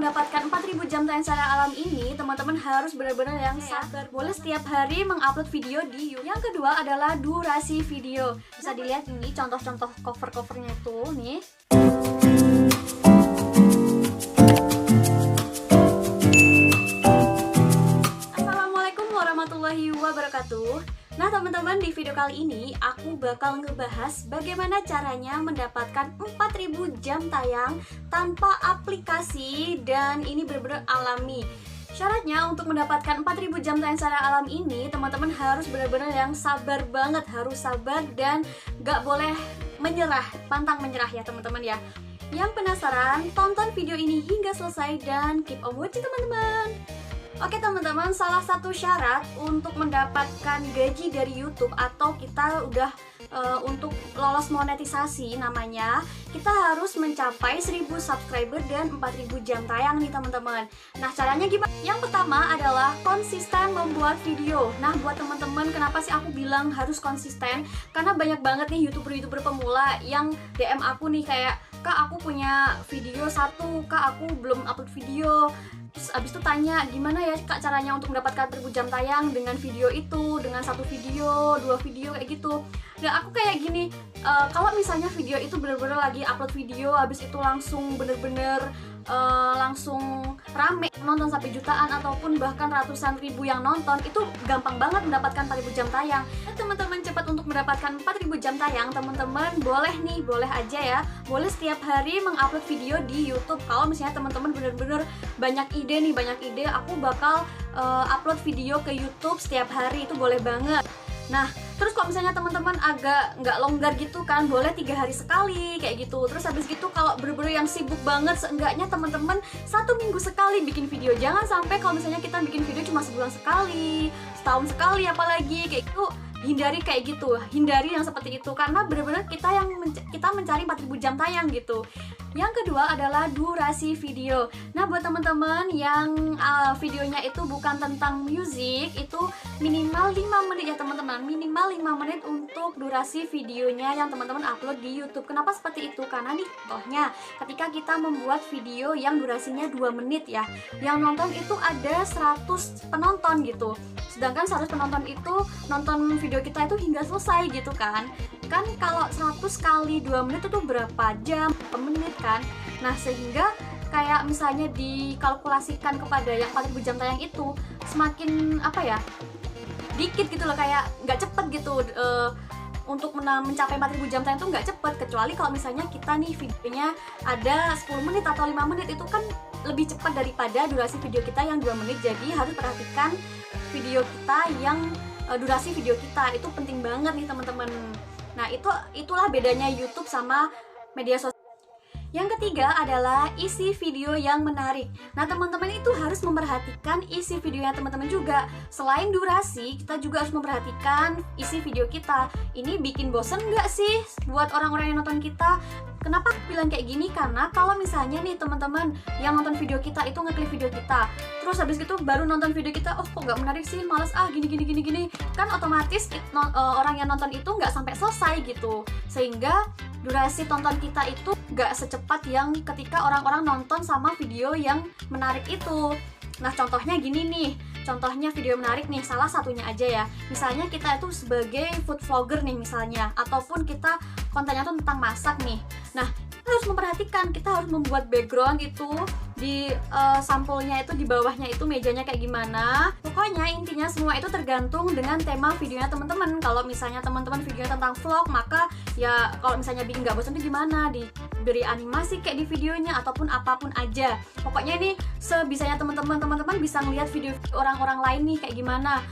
mendapatkan 4000 jam tayang secara alam ini, teman-teman harus benar-benar yang sabar. Boleh setiap hari mengupload video di YouTube. Yang kedua adalah durasi video. Bisa dilihat ini contoh-contoh cover-covernya itu nih. Assalamualaikum warahmatullahi wabarakatuh. Nah teman-teman, di video kali ini aku bakal ngebahas bagaimana caranya mendapatkan 4000 jam tayang tanpa aplikasi, dan ini benar-benar alami. Syaratnya untuk mendapatkan 4000 jam tayang secara alam ini, teman-teman harus benar-benar yang sabar banget, harus sabar dan gak boleh menyerah, pantang menyerah ya teman-teman ya. Yang penasaran, tonton video ini hingga selesai dan keep on watching teman-teman. Oke teman-teman, salah satu syarat untuk mendapatkan gaji dari YouTube atau kita udah untuk lolos monetisasi namanya, kita harus mencapai 1000 subscriber dan 4000 jam tayang nih teman-teman. Nah caranya gimana? Yang pertama adalah konsisten membuat video. Nah buat teman-teman, kenapa sih aku bilang harus konsisten? Karena banyak banget nih youtuber-youtuber pemula yang DM aku nih kayak, "Kak aku punya video satu, Kak aku belum upload video." Terus abis itu tanya, gimana ya Kak caranya untuk mendapatkan 1000 jam tayang dengan video itu, dengan satu video, 2 video kayak gitu. Dan aku kayak gini, kalau misalnya video itu bener-bener lagi upload video, habis itu langsung bener-bener langsung rame, nonton sampai jutaan ataupun bahkan ratusan ribu yang nonton, itu gampang banget mendapatkan 4000 jam tayang. Nah, teman-teman cepat untuk mendapatkan 4000 jam tayang, teman-teman boleh nih, boleh aja ya, boleh setiap hari mengupload video di YouTube. Kalau misalnya teman-teman bener-bener banyak ide nih, banyak ide, aku bakal upload video ke YouTube setiap hari, itu boleh banget. Nah, terus kalau misalnya teman-teman agak nggak longgar gitu kan, boleh 3 hari sekali kayak gitu. Terus habis gitu kalau bener-bener yang sibuk banget, seenggaknya teman-teman 1 minggu sekali bikin video. Jangan sampai kalau misalnya kita bikin video cuma sebulan sekali, setahun sekali apalagi kayak gitu. Hindari kayak gitu, hindari yang seperti itu, karena benar-benar kita mencari 4000 jam tayang gitu. Yang kedua adalah durasi video. Nah buat teman-teman yang videonya itu bukan tentang musik, itu minimal 5 menit ya teman-teman, minimal 5 menit untuk durasi videonya yang teman-teman upload di YouTube. Kenapa seperti itu? Karena nih contohnya, ketika kita membuat video yang durasinya 2 menit ya, yang nonton itu ada 100 penonton gitu. Sedangkan 100 penonton itu nonton video kita itu hingga selesai gitu kan. Kan kalau 100 kali 2 menit itu berapa jam, berapa menit kan. Nah sehingga kayak misalnya dikalkulasikan kepada yang 4000 jam tayang itu, semakin apa ya, dikit gitu loh, kayak nggak cepet gitu. Untuk mencapai 4000 jam tayang itu nggak cepet, kecuali kalau misalnya kita nih videonya ada 10 menit atau 5 menit, itu kan lebih cepat daripada durasi video kita yang 2 menit. Jadi harus perhatikan video kita yang durasi video kita, itu penting banget nih teman-teman. Nah itulah bedanya YouTube sama media sosial. Yang ketiga adalah isi video yang menarik. Nah teman-teman itu harus memperhatikan isi videonya teman-teman juga. Selain durasi, kita juga harus memperhatikan isi video kita. Ini bikin bosen nggak sih buat orang-orang yang nonton kita? Kenapa aku bilang kayak gini? Karena kalau misalnya nih teman-teman yang nonton video kita itu ngeklik video kita, terus habis itu baru nonton video kita, oh kok nggak menarik sih, males gini, kan otomatis orang yang nonton itu nggak sampai selesai gitu. Sehingga durasi tonton kita itu nggak secepat yang ketika orang-orang nonton sama video yang menarik itu. Nah contohnya gini nih, contohnya video menarik nih, salah satunya aja ya. Misalnya kita itu sebagai food vlogger nih misalnya, ataupun kita kontennya tuh tentang masak nih. Nah kita harus memperhatikan, kita harus membuat background itu di sampulnya itu, di bawahnya itu mejanya kayak gimana. Pokoknya intinya semua itu tergantung dengan tema videonya teman-teman. Kalau misalnya teman-teman videonya tentang vlog, maka ya kalau misalnya bikin nggak bosan itu gimana, diberi animasi kayak di videonya ataupun apapun aja. Pokoknya ini sebisanya teman-teman bisa ngeliat video orang-orang lain nih kayak gimana.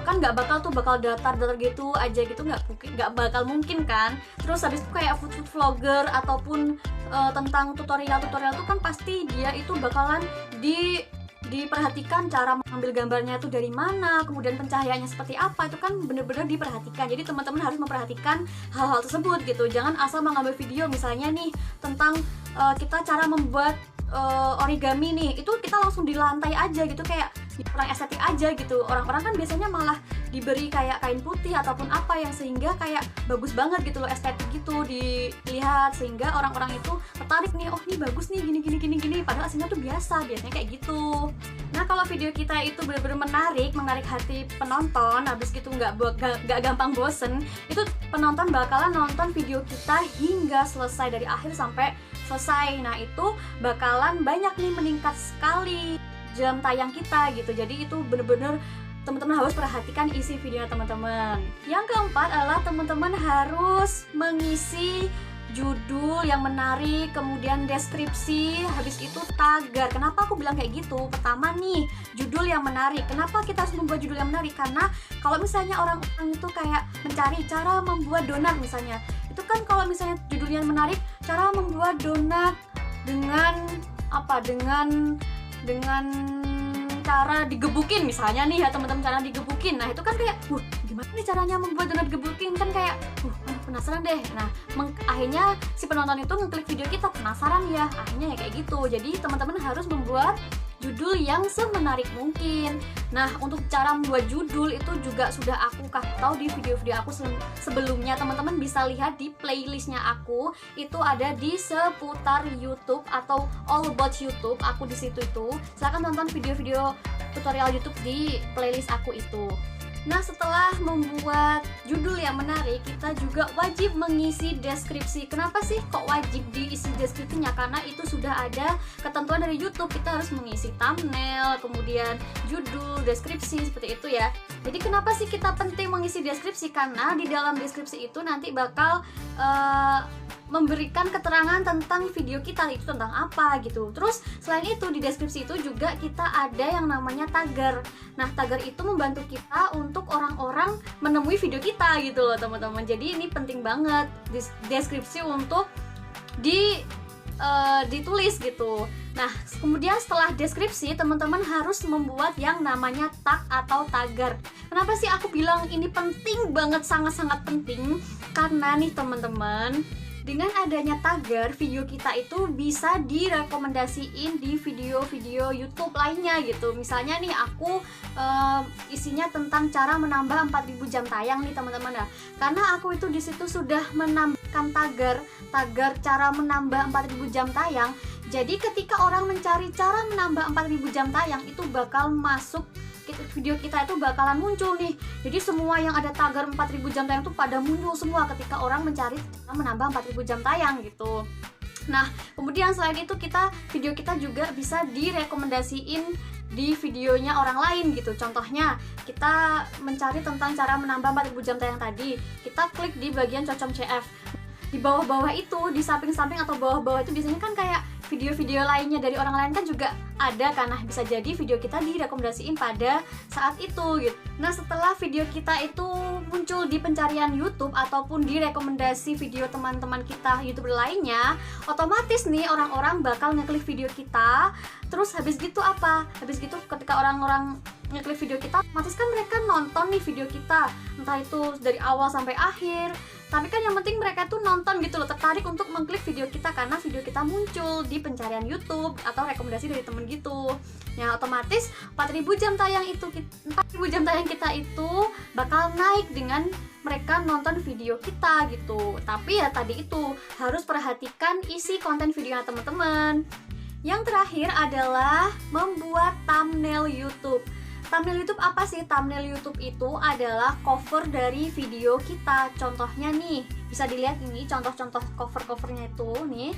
Kan nggak bakal datar gitu aja gitu, nggak bakal mungkin kan. Terus habis itu kayak food vlogger ataupun tentang tutorial tuh kan pasti dia itu bakalan diperhatikan cara mengambil gambarnya itu dari mana, kemudian pencahayaannya seperti apa, itu kan bener-bener diperhatikan. Jadi teman-teman harus memperhatikan hal-hal tersebut gitu. Jangan asal mengambil video misalnya nih tentang kita cara membuat origami nih, itu kita langsung di lantai aja gitu, kayak kurang estetik aja gitu. Orang-orang kan biasanya malah diberi kayak kain putih ataupun apa yang sehingga kayak bagus banget gitu loh, estetik gitu dilihat, sehingga orang-orang itu tertarik nih, oh ini bagus nih gini, padahal aslinya tuh biasanya kayak gitu. Nah kalau video kita itu benar-benar menarik hati penonton, habis gitu nggak gampang bosen, itu penonton bakalan nonton video kita hingga selesai dari akhir sampai selesai. Nah itu bakalan banyak nih, meningkat sekali jam tayang kita gitu. Jadi itu bener-bener teman-teman harus perhatikan isi videonya teman-teman. Yang keempat adalah teman-teman harus mengisi judul yang menarik, kemudian deskripsi, habis itu tagar. Kenapa aku bilang kayak gitu? Pertama nih, judul yang menarik. Kenapa kita harus membuat judul yang menarik? Karena kalau misalnya orang-orang itu kayak mencari cara membuat donat misalnya, itu kan kalau misalnya judulnya menarik, cara membuat donat dengan apa? Dengan cara digebukin misalnya nih ya teman-teman, cara digebukin. Nah itu kan kayak gimana nih caranya membuat donat digebukin, kan kayak penasaran deh. Nah akhirnya si penonton itu ngeklik video kita, penasaran ya, akhirnya ya kayak gitu. Jadi teman-teman harus membuat judul yang semenarik mungkin. Nah untuk cara membuat judul itu juga sudah aku kasih tahu di video-video aku sebelumnya. Teman-teman bisa lihat di playlistnya aku, itu ada di seputar YouTube atau All About YouTube, aku di situ itu. Silahkan tonton video-video tutorial YouTube di playlist aku itu. Nah setelah membuat judul yang menarik, kita juga wajib mengisi deskripsi. Kenapa sih kok wajib diisi deskripsinya? Karena itu sudah ada ketentuan dari YouTube, kita harus mengisi thumbnail, kemudian judul, deskripsi, seperti itu ya. Jadi kenapa sih kita penting mengisi deskripsi? Karena di dalam deskripsi itu nanti bakal memberikan keterangan tentang video kita itu tentang apa gitu. Terus selain itu di deskripsi itu juga kita ada yang namanya tagar. Nah tagar itu membantu kita untuk orang-orang menemui video kita gitu loh teman-teman. Jadi ini penting banget deskripsi untuk ditulis gitu. Nah kemudian setelah deskripsi teman-teman harus membuat yang namanya tag atau tagar. Kenapa sih aku bilang ini penting banget, sangat-sangat penting? Karena nih teman-teman, dengan adanya tagar, video kita itu bisa direkomendasiin di video-video YouTube lainnya gitu. Misalnya nih aku isinya tentang cara menambah 4000 jam tayang nih teman-teman ya. Karena aku itu di situ sudah menambahkan tagar cara menambah 4000 jam tayang. Jadi ketika orang mencari cara menambah 4000 jam tayang, itu bakal masuk video kita itu bakalan muncul nih. Jadi semua yang ada tagar 4000 jam tayang itu pada muncul semua ketika orang mencari menambah 4000 jam tayang gitu. Nah kemudian selain itu video kita juga bisa direkomendasiin di videonya orang lain gitu. Contohnya kita mencari tentang cara menambah 4000 jam tayang tadi, kita klik di bagian cocom CF. Di bawah-bawah itu, di samping-samping atau bawah-bawah itu biasanya kan kayak video-video lainnya dari orang lain kan juga ada kan. Nah bisa jadi video kita direkomendasiin pada saat itu gitu. Nah setelah video kita itu muncul di pencarian YouTube ataupun di rekomendasi video teman-teman kita YouTuber lainnya, otomatis nih orang-orang bakal ngeklik video kita. Terus habis gitu ketika orang-orang ngeklik video kita, otomatis kan mereka nonton nih video kita, entah itu dari awal sampai akhir. Tapi kan yang penting mereka tuh nonton gitu loh, tertarik untuk mengklik video kita karena video kita muncul di pencarian YouTube atau rekomendasi dari temen gitu. Nah otomatis 4000 jam tayang kita itu bakal naik dengan mereka nonton video kita gitu. Tapi ya tadi itu harus perhatikan isi konten videonya teman-teman. Yang terakhir adalah membuat thumbnail YouTube. Thumbnail YouTube apa sih? Thumbnail YouTube itu adalah cover dari video kita. Contohnya nih, bisa dilihat ini contoh-contoh cover-covernya itu nih.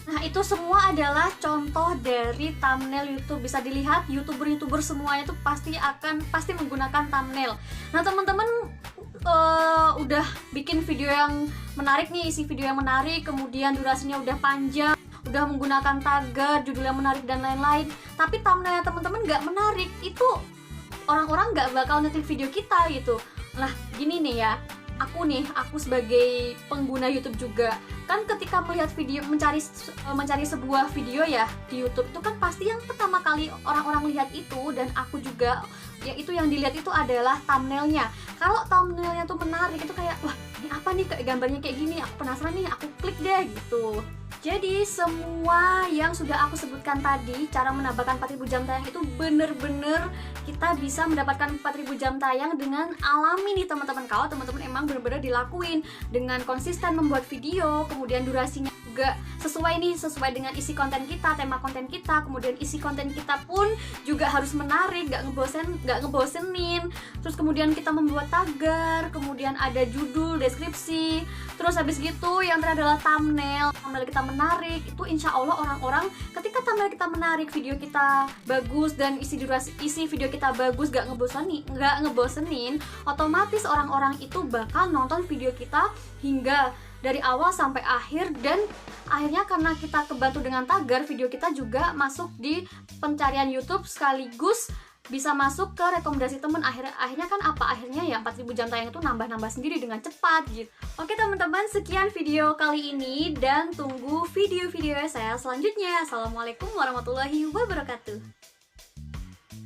Nah itu semua adalah contoh dari thumbnail YouTube. Bisa dilihat YouTuber semuanya itu pasti menggunakan thumbnail. Nah teman-teman udah bikin video yang menarik nih, isi video yang menarik, kemudian durasinya udah panjang, udah menggunakan tagar, judul yang menarik dan lain-lain, tapi thumbnailnya teman-teman nggak menarik, itu orang-orang nggak bakal ngeklik video kita gitu. Nah gini nih ya, aku sebagai pengguna YouTube juga kan, ketika melihat video, mencari sebuah video ya di YouTube itu kan pasti yang pertama kali orang-orang lihat itu, dan aku juga ya itu yang dilihat itu adalah thumbnailnya. Kalau thumbnailnya tuh menarik, itu kayak wah ini apa nih, kayak gambarnya kayak gini, aku penasaran nih, aku klik deh gitu. Jadi semua yang sudah aku sebutkan tadi, cara menambahkan 4000 jam tayang itu bener-bener kita bisa mendapatkan 4000 jam tayang dengan alami nih teman-teman. Kalau teman-teman emang bener-bener dilakuin dengan konsisten membuat video, kemudian durasinya juga sesuai nih, sesuai dengan isi konten kita, tema konten kita, kemudian isi konten kita pun juga harus menarik, gak ngebosenin. Terus kemudian kita membuat tagar, kemudian ada judul, deskripsi, terus habis gitu yang terakhir adalah thumbnail kita menarik. Itu insya Allah orang-orang ketika thumbnail kita menarik, video kita bagus dan isi video kita bagus, gak ngebosenin, otomatis orang-orang itu bakal nonton video kita hingga dari awal sampai akhir, dan akhirnya karena kita kebantu dengan tagar, video kita juga masuk di pencarian YouTube sekaligus bisa masuk ke rekomendasi temen. Akhirnya kan apa? Akhirnya ya 4000 jam tayang itu nambah-nambah sendiri dengan cepat gitu. Oke teman-teman, sekian video kali ini dan tunggu video-video saya selanjutnya. Assalamualaikum warahmatullahi wabarakatuh.